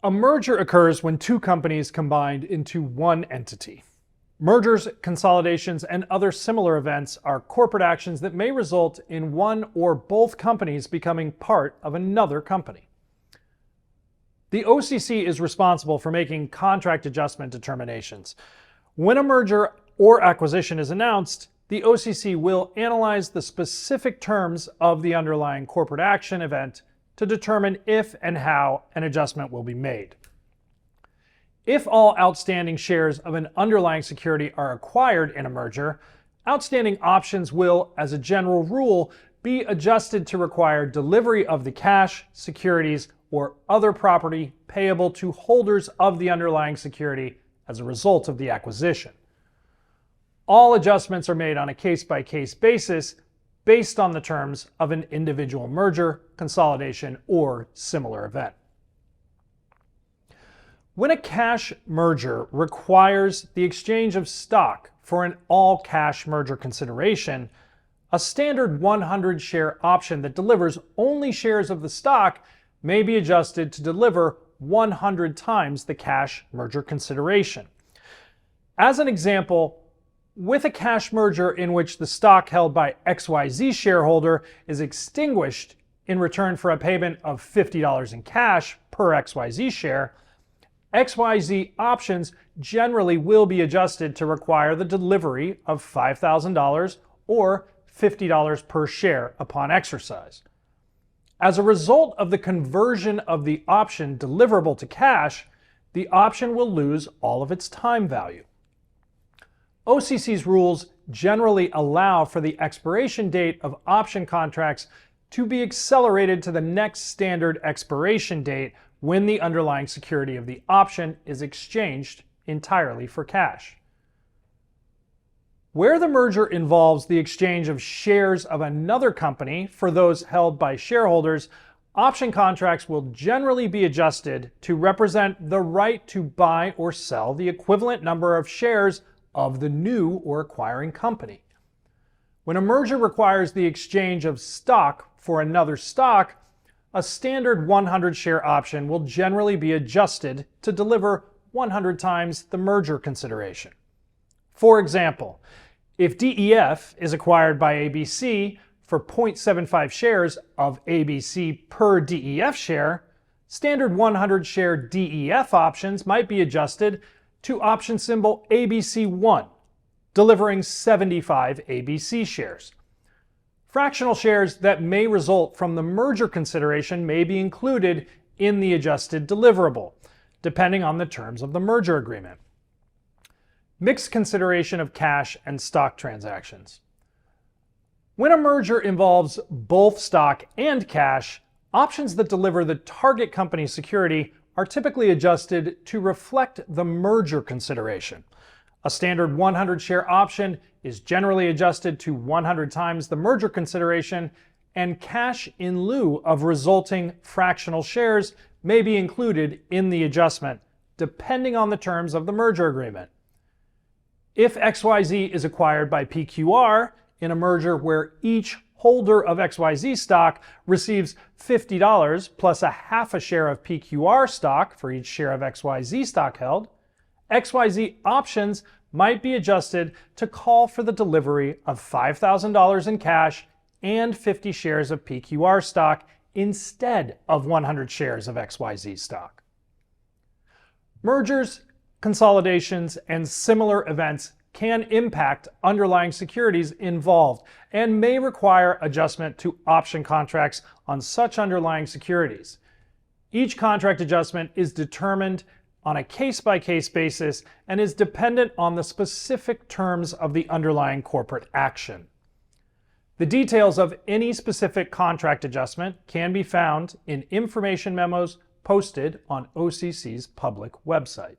A merger occurs when two companies combined into one entity. Mergers, consolidations, and other similar events are corporate actions that may result in one or both companies becoming part of another company. The OCC is responsible for making contract adjustment determinations. When a merger or acquisition is announced, the OCC will analyze the specific terms of the underlying corporate action event to determine if and how an adjustment will be made. If all outstanding shares of an underlying security are acquired in a merger, outstanding options will, as a general rule, be adjusted to require delivery of the cash, securities, or other property payable to holders of the underlying security as a result of the acquisition. All adjustments are made on a case-by-case basis based on the terms of an individual merger, consolidation, or similar event. When a cash merger requires the exchange of stock for an all-cash merger consideration, a standard 100-share option that delivers only shares of the stock may be adjusted to deliver 100 times the cash merger consideration. As an example, with a cash merger in which the stock held by XYZ shareholder is extinguished in return for a payment of $50 in cash per XYZ share, XYZ options generally will be adjusted to require the delivery of $5,000 or $50 per share upon exercise. As a result of the conversion of the option deliverable to cash, the option will lose all of its time value. OCC's rules generally allow for the expiration date of option contracts to be accelerated to the next standard expiration date when the underlying security of the option is exchanged entirely for cash. Where the merger involves the exchange of shares of another company for those held by shareholders, option contracts will generally be adjusted to represent the right to buy or sell the equivalent number of shares of the new or acquiring company. When a merger requires the exchange of stock for another stock, a standard 100-share option will generally be adjusted to deliver 100 times the merger consideration. For example, if DEF is acquired by ABC for 0.75 shares of ABC per DEF share, standard 100-share DEF options might be adjusted to option symbol ABC1, delivering 75 ABC shares. Fractional shares that may result from the merger consideration may be included in the adjusted deliverable, depending on the terms of the merger agreement. Mixed consideration of cash and stock transactions. When a merger involves both stock and cash, options that deliver the target company's security are typically adjusted to reflect the merger consideration. A standard 100-share option is generally adjusted to 100 times the merger consideration, and cash in lieu of resulting fractional shares may be included in the adjustment, depending on the terms of the merger agreement. If XYZ is acquired by PQR in a merger where each holder of XYZ stock receives $50 plus a half a share of PQR stock for each share of XYZ stock held, XYZ options might be adjusted to call for the delivery of $5,000 in cash and 50 shares of PQR stock instead of 100 shares of XYZ stock. Mergers, consolidations, and similar events can impact underlying securities involved and may require adjustment to option contracts on such underlying securities. Each contract adjustment is determined on a case-by-case basis and is dependent on the specific terms of the underlying corporate action. The details of any specific contract adjustment can be found in information memos posted on OCC's public website.